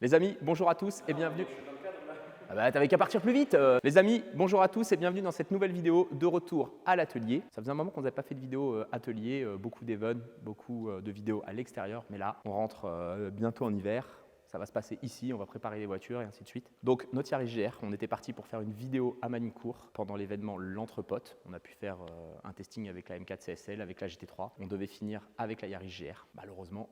Les amis, bonjour à tous et bienvenue. Ah bah t'avais qu'à partir plus vite. Les amis, bonjour à tous et bienvenue dans cette nouvelle vidéo de retour à l'atelier. Ça faisait un moment qu'on n'avait pas fait de vidéo atelier, beaucoup d'events, beaucoup de vidéos à l'extérieur, mais là on rentre bientôt en hiver. Ça va se passer ici, on va préparer les voitures et ainsi de suite. Donc notre Yaris GR, on était parti pour faire une vidéo à Manicourt pendant l'événement L'Entrepote. On a pu faire un testing avec la M4 CSL, avec la GT3. On devait finir avec la Yaris GR. Malheureusement,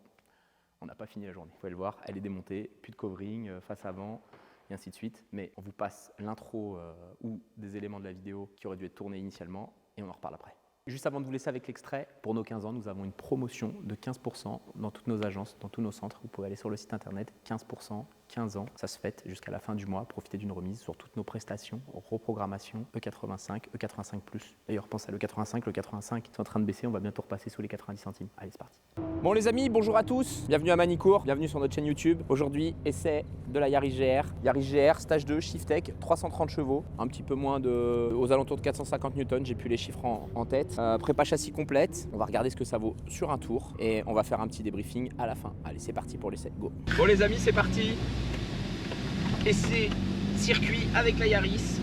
on n'a pas fini la journée. Vous pouvez le voir, elle est démontée, plus de covering, face avant, et ainsi de suite. Mais on vous passe l'intro ou des éléments de la vidéo qui auraient dû être tournés initialement, et on en reparle après. Juste avant de vous laisser avec l'extrait, pour nos 15 ans, nous avons une promotion de 15% dans toutes nos agences, dans tous nos centres. Vous pouvez aller sur le site internet, 15%, 15 ans. Ça se fête jusqu'à la fin du mois. Profitez d'une remise sur toutes nos prestations, reprogrammation, E85, E85+. D'ailleurs, pensez à l'E85, le 85 c'est en train de baisser, on va bientôt repasser sous les 90 centimes. Allez, c'est parti. Bon les amis, bonjour à tous. Bienvenue à Manicourt, bienvenue sur notre chaîne YouTube. Aujourd'hui, essai de la Yaris GR. Yaris GR, stage 2, Shiftech, 330 chevaux, un petit peu moins aux alentours de 450 Newton, j'ai plus les chiffres en tête. Prépa châssis complète, on va regarder ce que ça vaut sur un tour et on va faire un petit débriefing à la fin. Allez, c'est parti pour l'essai, go. Bon les amis, c'est parti. Essai circuit avec la Yaris.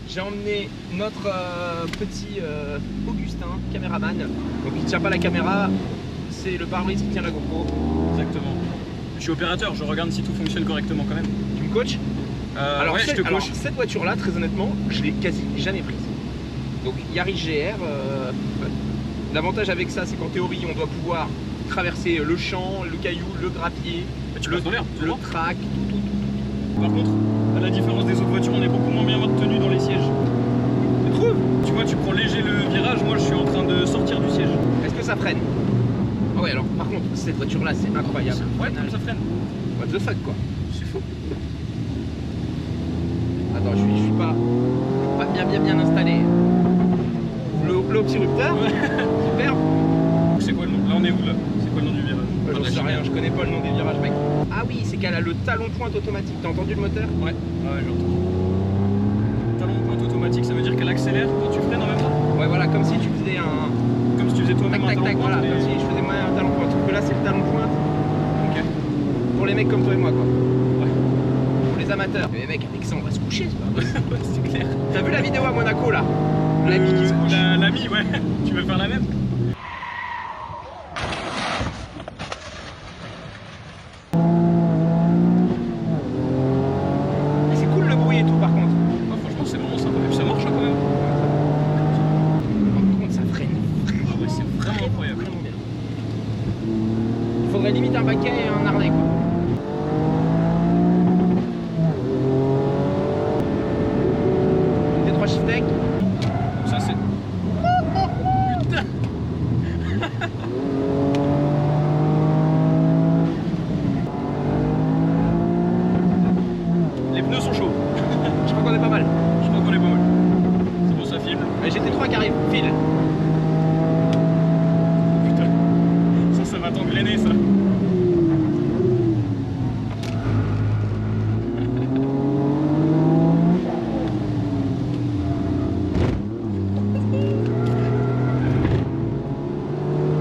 J'ai emmené notre petit Augustin, caméraman. Donc il ne tient pas la caméra, c'est le pare-brise qui tient la GoPro. Exactement. Je suis opérateur, je regarde si tout fonctionne correctement quand même. Tu me coaches? Alors, ouais, je te coach. Cette voiture-là, très honnêtement, je l'ai quasi jamais prise. Donc Yaris GR, l'avantage avec ça, c'est qu'en théorie, on doit pouvoir traverser le champ, le caillou, le grappier, le track, tout. Par contre, à la différence des autres voitures, on est beaucoup moins bien maintenu dans les sièges. Tu trouves? Tu vois, tu prends léger le virage, moi je suis en train de sortir du siège. Est-ce que ça freine? Ah ouais, alors par contre, cette voiture-là, c'est incroyable. Ouais, ça freine. What the fuck, quoi. C'est faux. Attends, je suis pas bien installé. Le petit rupteur, super. C'est quoi le nom? Là on est où là? C'est quoi le nom du virage? J'en sais rien, je connais pas le nom des virages, mec. Ah oui, c'est qu'elle a le talon pointe automatique. T'as entendu le moteur? Ouais, j'ai entendu. Talon pointe automatique, ça veut dire qu'elle accélère quand tu freines en même temps? Ouais, voilà, comme si tu faisais un... Comme si tu faisais toi-même un talon pointe. Voilà, comme si je faisais moi un talon pointe. Sauf que là, c'est le talon pointe. Ok. Pour les mecs comme toi et moi, quoi. Ouais. Pour les amateurs. Mais mec, avec ça, on va se coucher, c'est pas possible. Ouais, c'est clair. T'as vu la vidéo à Monaco, là? L'ami qui se couche. L'ami, ouais. Tu veux faire la même? C'est cool le bruit et tout, par contre. Ouais, franchement, c'est vraiment sympa. Et puis ça marche hein, quand même. Par contre, ça freine. Ah ouais, c'est vraiment incroyable. Vraiment bien. Il faudrait limite un baquet et un harnais, quoi. T3 Shiftech. Ça c'est... Putain. Les pneus sont chauds. Je crois qu'on est pas mal. Je crois qu'on est pas mal. C'est bon, ça filme. Allez, GT3 qui arrive, file. Putain. Ça va t'engrainer ça.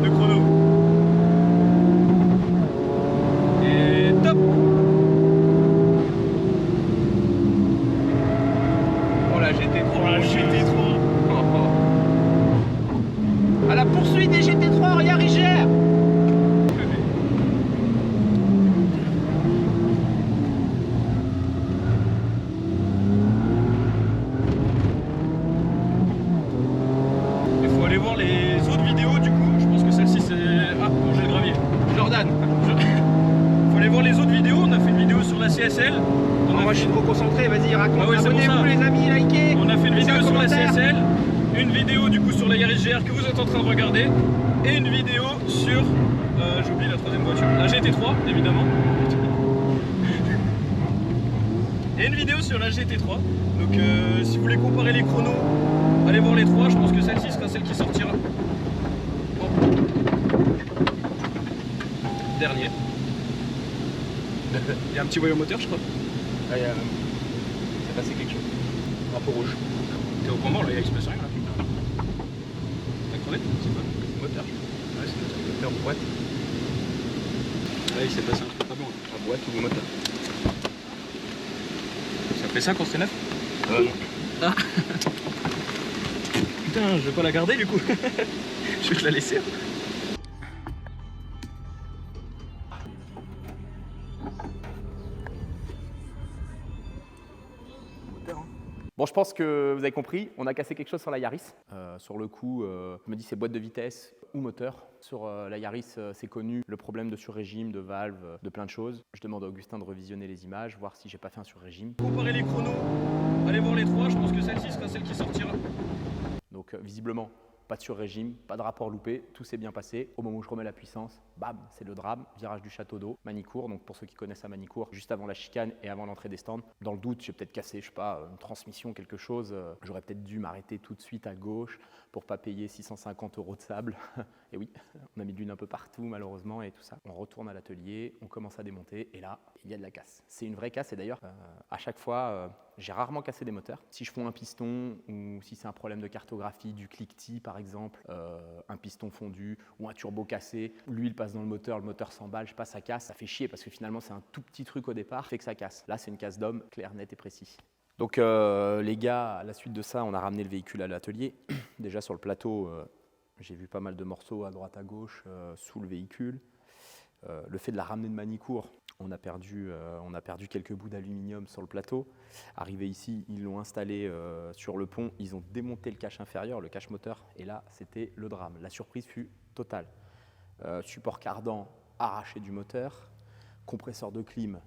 Le chrono. Et top. Oh la GT3. Oh la GT3. À la poursuite des GT3 Yaris GR. Il faut aller voir les autres vidéos du coup. Je pense que celle-ci c'est... Ah, manger le gravier. Jordan. Faut aller voir les autres vidéos. On a fait une vidéo sur la CSL. Moi je suis trop concentré, vas-y raconte. Ah ouais, c'est pour abonnez-vous ça. les amis, likez. On a fait une laissez vidéo un sur la commentaire. CSL, une vidéo du coup sur la Yaris GR que vous êtes en train de regarder, et une vidéo sur, j'oublie la troisième voiture, la GT3 évidemment. Et une vidéo sur la GT3. Donc si vous voulez comparer les chronos, allez voir les trois. Je pense que celle-ci sera celle qui sortira. Dernier. Il y a un petit voyant moteur, je crois. Ah, c'est passé quelque chose. Drapeau rouge. T'es au point mort là, il y a expression là. T'as crevé? C'est quoi? Moteur. Ouais, c'est le moteur. Moteur boîte. Là, il s'est passé un truc pas bon. La boîte ou le moteur. Ça fait ça quand c'est neuf? Non. Ah. Putain, je vais pas la garder du coup. Je vais te la laisser. Bon, je pense que vous avez compris, on a cassé quelque chose sur la Yaris. Sur le coup, je me dis c'est boîte de vitesse ou moteur. Sur la Yaris, c'est connu, le problème de surrégime, de valve, de plein de choses. Je demande à Augustin de revisionner les images, voir si j'ai pas fait un surrégime. Comparer les chronos, allez voir les trois, je pense que celle-ci sera celle qui sortira. Donc visiblement, pas de surrégime, pas de rapport loupé, tout s'est bien passé. Au moment où je remets la puissance, bam, c'est le drame, virage du château d'eau, Manicourt. Donc pour ceux qui connaissent à Manicourt, juste avant la chicane et avant l'entrée des stands. Dans le doute, j'ai peut-être cassé, je sais pas, une transmission, quelque chose. J'aurais peut-être dû m'arrêter tout de suite à gauche pour pas payer 650 € de sable. Et oui, on a mis de l'huile un peu partout malheureusement et tout ça. On retourne à l'atelier, on commence à démonter et là, il y a de la casse. C'est une vraie casse et d'ailleurs, à chaque fois, j'ai rarement cassé des moteurs. Si je fonds un piston ou si c'est un problème de cartographie, du cliquetis par exemple, un piston fondu ou un turbo cassé, l'huile passe dans le moteur s'emballe, je sais pas, ça casse, ça fait chier parce que finalement c'est un tout petit truc au départ, fait que ça casse. Là c'est une casse d'homme, clair, net et précis. Donc les gars, à la suite de ça, on a ramené le véhicule à l'atelier. Déjà sur le plateau, j'ai vu pas mal de morceaux à droite à gauche sous le véhicule. Le fait de la ramener de Manicourt, on a perdu quelques bouts d'aluminium sur le plateau. Arrivé ici, ils l'ont installé sur le pont, ils ont démonté le cache inférieur, le cache moteur, et là, c'était le drame. La surprise fut totale. Support cardan arraché du moteur, compresseur de clim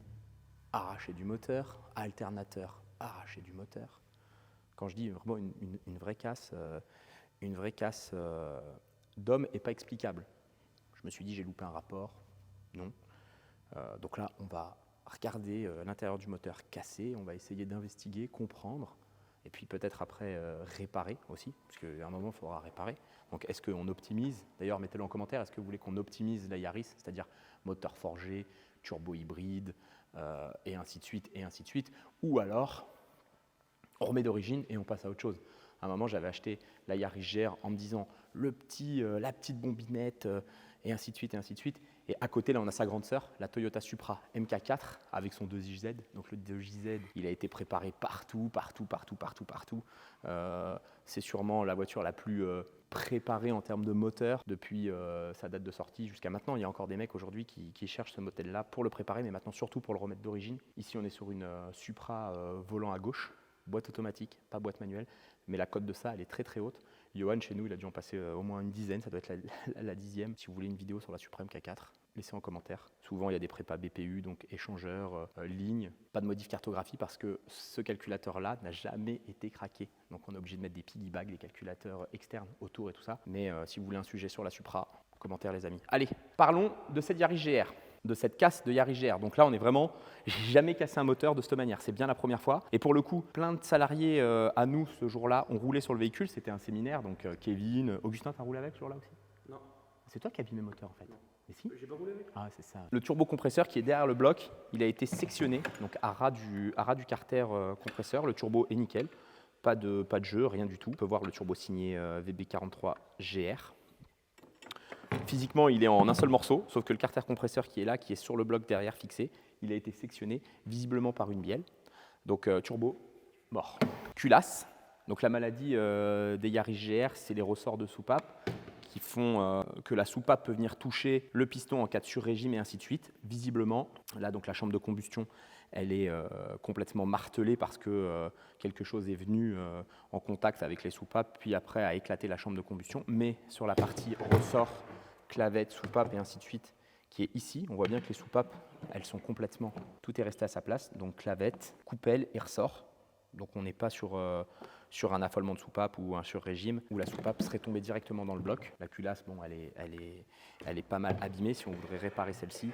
arraché du moteur, alternateur arraché du moteur. Quand je dis vraiment une vraie casse d'homme et pas explicable. Je me suis dit, j'ai loupé un rapport. Non. Donc là, on va regarder l'intérieur du moteur cassé, on va essayer d'investiguer, comprendre, et puis peut-être après réparer aussi, parce qu'à un moment, il faudra réparer. Donc est-ce qu'on optimise? D'ailleurs, mettez-le en commentaire, est-ce que vous voulez qu'on optimise la Yaris, c'est-à-dire moteur forgé, turbo hybride, et ainsi de suite, ou alors on remet d'origine et on passe à autre chose. À un moment, j'avais acheté la Yaris GR en me disant la petite bombinette, et ainsi de suite. Et à côté, là, on a sa grande sœur, la Toyota Supra MK4 avec son 2JZ. Donc le 2JZ, il a été préparé partout. C'est sûrement la voiture la plus préparée en termes de moteur depuis sa date de sortie jusqu'à maintenant. Il y a encore des mecs aujourd'hui qui cherchent ce modèle-là pour le préparer, mais maintenant surtout pour le remettre d'origine. Ici, on est sur une Supra volant à gauche, boîte automatique, pas boîte manuelle, mais la cote de ça, elle est très très haute. Johan, chez nous, il a dû en passer au moins une dizaine, ça doit être la 10e. Si vous voulez une vidéo sur la Supra MK4, laissez en commentaire. Souvent, il y a des prépas BPU, donc échangeurs, lignes, pas de modif cartographie parce que ce calculateur-là n'a jamais été craqué. Donc on est obligé de mettre des piggy bags, des calculateurs externes autour et tout ça. Mais si vous voulez un sujet sur la Supra, commentaire les amis. Allez, parlons de cette Yaris GR. De cette casse de Yaris GR. Donc là, on est vraiment, j'ai jamais cassé un moteur de cette manière. C'est bien la première fois. Et pour le coup, plein de salariés à nous ce jour-là ont roulé sur le véhicule. C'était un séminaire, donc Kevin, Augustin, t'as roulé avec ce jour-là aussi? Non. C'est toi qui as abîmé le moteur en fait. Non. Et si? J'ai pas roulé avec. Ah, c'est ça. Le turbocompresseur qui est derrière le bloc, il a été sectionné, donc à ras du carter compresseur. Le turbo est nickel. Pas de jeu, rien du tout. On peut voir le turbo signé VB43 GR. Physiquement, il est en un seul morceau, sauf que le carter compresseur qui est là, qui est sur le bloc derrière fixé, il a été sectionné visiblement par une bielle. Donc turbo, mort. Culasse. Donc la maladie des Yaris GR, c'est les ressorts de soupape qui font que la soupape peut venir toucher le piston en cas de surrégime et ainsi de suite. Visiblement, là donc la chambre de combustion, elle est complètement martelée parce que quelque chose est venu en contact avec les soupapes, puis après a éclaté la chambre de combustion. Mais sur la partie ressort, clavette, soupape et ainsi de suite, qui est ici, on voit bien que les soupapes, elles sont complètement, tout est resté à sa place, donc clavette, coupelle et ressort. Donc on n'est pas sur un affolement de soupape ou un sur-régime où la soupape serait tombée directement dans le bloc. La culasse, bon, elle est pas mal abîmée. Si on voudrait réparer celle-ci,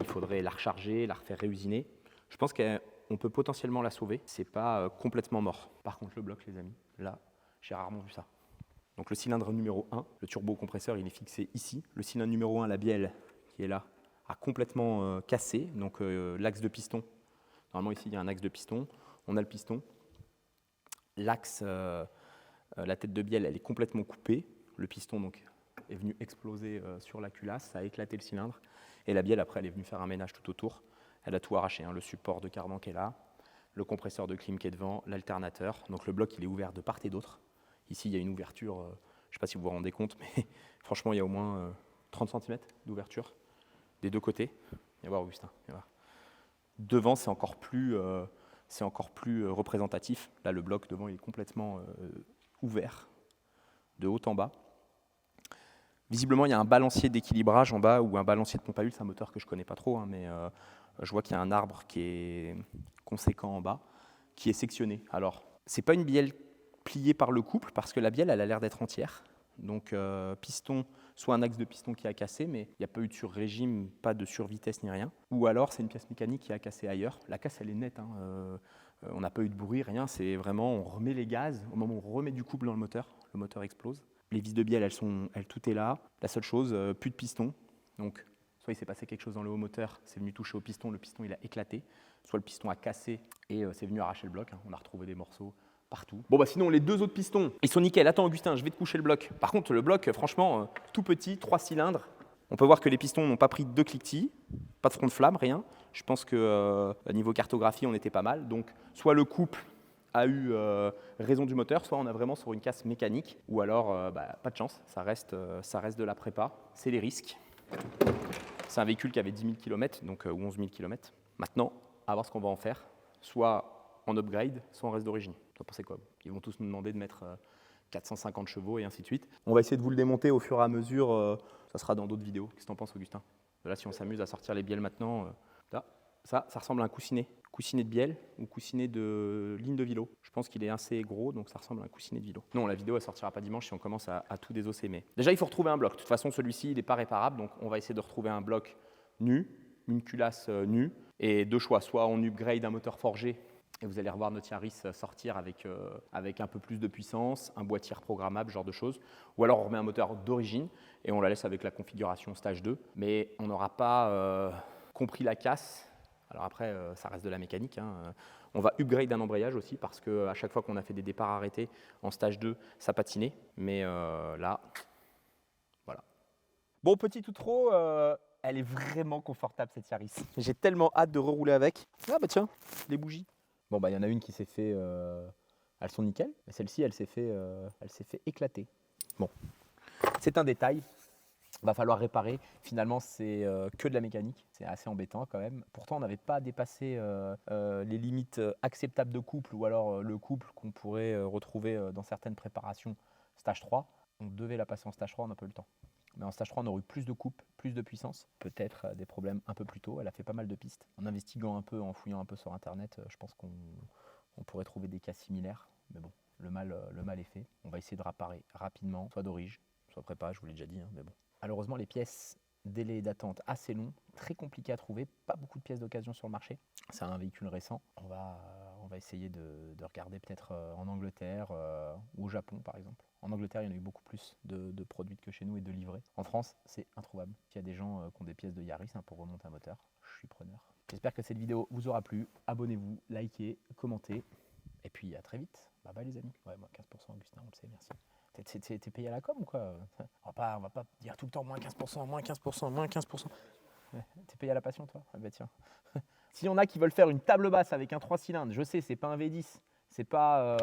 il faudrait la recharger, la refaire réusiner. Je pense qu'on peut potentiellement la sauver. C'est pas complètement mort. Par contre, le bloc, les amis, là, j'ai rarement vu ça. Donc le cylindre numéro 1, le turbocompresseur, il est fixé ici. Le cylindre numéro 1, la bielle qui est là, a complètement cassé. Donc l'axe de piston, normalement ici il y a un axe de piston. On a le piston. L'axe, la tête de bielle, elle est complètement coupée. Le piston donc est venue exploser sur la culasse, ça a éclaté le cylindre. Et la bielle, après, elle est venue faire un ménage tout autour. Elle a tout arraché, hein, le support de cardan qui est là, le compresseur de clim qui est devant, l'alternateur. Donc le bloc, il est ouvert de part et d'autre. Ici, il y a une ouverture, je ne sais pas si vous vous rendez compte, mais franchement, il y a au moins 30 cm d'ouverture des deux côtés. Viens voir, Augustin, viens voir. Devant, c'est encore plus représentatif. Là, le bloc devant, il est complètement ouvert, de haut en bas. Visiblement, il y a un balancier d'équilibrage en bas ou un balancier de pompe à huile. C'est un moteur que je ne connais pas trop, hein, mais je vois qu'il y a un arbre qui est conséquent en bas, qui est sectionné. Alors, ce n'est pas une bielle pliée par le couple, parce que la bielle, elle a l'air d'être entière. Donc, piston, soit un axe de piston qui a cassé, mais il n'y a pas eu de sur-régime, pas de survitesse ni rien. Ou alors, c'est une pièce mécanique qui a cassé ailleurs. La casse, elle est nette. Hein. On n'a pas eu de bruit, rien. C'est vraiment, on remet les gaz. Au moment où on remet du couple dans le moteur explose. Les vis de bielle, tout est là. La seule chose, plus de piston. Donc, soit il s'est passé quelque chose dans le haut moteur, c'est venu toucher au piston, le piston il a éclaté. Soit le piston a cassé et c'est venu arracher le bloc. Hein. On a retrouvé des morceaux partout. Bon, bah sinon, les deux autres pistons, ils sont nickel. Attends, Augustin, je vais te coucher le bloc. Par contre, le bloc, franchement, tout petit, 3 cylindres. On peut voir que les pistons n'ont pas pris de cliquetis, pas de front de flamme, rien. Je pense que niveau cartographie, on était pas mal. Donc, soit le couple a eu raison du moteur, soit on a vraiment sur une casse mécanique, ou alors pas de chance, ça reste de la prépa, c'est les risques. C'est un véhicule qui avait 10 000 km, donc, ou 11 000 km. Maintenant, à voir ce qu'on va en faire, soit en upgrade, soit en reste d'origine. Vous pensez quoi? Ils vont tous nous demander de mettre 450 chevaux et ainsi de suite. On va essayer de vous le démonter au fur et à mesure, ça sera dans d'autres vidéos. Qu'est-ce que tu en penses, Augustin? Là, si on s'amuse à sortir les bielles maintenant, ça ressemble à un coussinet de bielle ou coussinet de ligne de vélo. Je pense qu'il est assez gros, donc ça ressemble à un coussinet de vélo. Non, la vidéo, elle sortira pas dimanche si on commence à tout désosser. Mais déjà, il faut retrouver un bloc. De toute façon, celui-ci, il n'est pas réparable, donc on va essayer de retrouver un bloc nu, une culasse nue, et deux choix. Soit on upgrade un moteur forgé, et vous allez revoir notre Yaris sortir avec un peu plus de puissance, un boîtier reprogrammable, ce genre de choses. Ou alors on remet un moteur d'origine, et on la laisse avec la configuration stage 2. Mais on n'aura pas compris la casse. Alors après, ça reste de la mécanique. Hein. On va upgrade un embrayage aussi parce qu'à chaque fois qu'on a fait des départs arrêtés en stage 2, ça patinait. Mais là, voilà. Bon, petit outro, elle est vraiment confortable cette Yaris. J'ai tellement hâte de rerouler avec. Ah bah tiens, les bougies. Bon bah il y en a une qui s'est fait, elles sont nickel. Mais celle-ci, elle s'est fait éclater. Bon, c'est un détail. Va falloir réparer. Finalement, c'est que de la mécanique. C'est assez embêtant quand même. Pourtant, on n'avait pas dépassé les limites acceptables de couple ou alors le couple qu'on pourrait retrouver dans certaines préparations stage 3. On devait la passer en stage 3, on n'a pas eu le temps. Mais en stage 3, on aurait eu plus de couple, plus de puissance. Peut-être des problèmes un peu plus tôt. Elle a fait pas mal de pistes. En investiguant un peu, en fouillant un peu sur Internet, je pense qu'on pourrait trouver des cas similaires. Mais bon, le mal est fait. On va essayer de réparer rapidement, soit d'origine, soit prépa, je vous l'ai déjà dit, hein, mais bon. Malheureusement, les pièces, délai d'attente assez long, très compliqué à trouver, pas beaucoup de pièces d'occasion sur le marché. C'est un véhicule récent. On va essayer de regarder peut-être en Angleterre ou au Japon par exemple. En Angleterre, il y en a eu beaucoup plus de produites que chez nous et de livrés. En France, c'est introuvable. S'il y a des gens qui ont des pièces de Yaris pour remonter un moteur, je suis preneur. J'espère que cette vidéo vous aura plu. Abonnez-vous, likez, commentez. Et puis à très vite. Bye bye les amis. Ouais, moi 15%, Augustin, on le sait, merci. T'es payé à la com ou quoi? On va pas dire tout le temps moins 15%, moins 15%, moins 15%. Ouais, t'es payé à la passion toi? Ah bah tiens. S'il y en a qui veulent faire une table basse avec un 3 cylindres, je sais, c'est pas un V10, c'est pas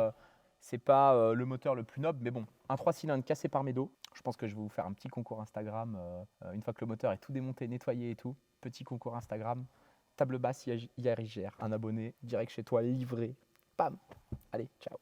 le moteur le plus noble, mais bon, un 3 cylindres cassé par Medo, je pense que je vais vous faire un petit concours Instagram, une fois que le moteur est tout démonté, nettoyé et tout, petit concours Instagram, table basse Yaris GR, un abonné, direct chez toi, livré, pam, allez, ciao.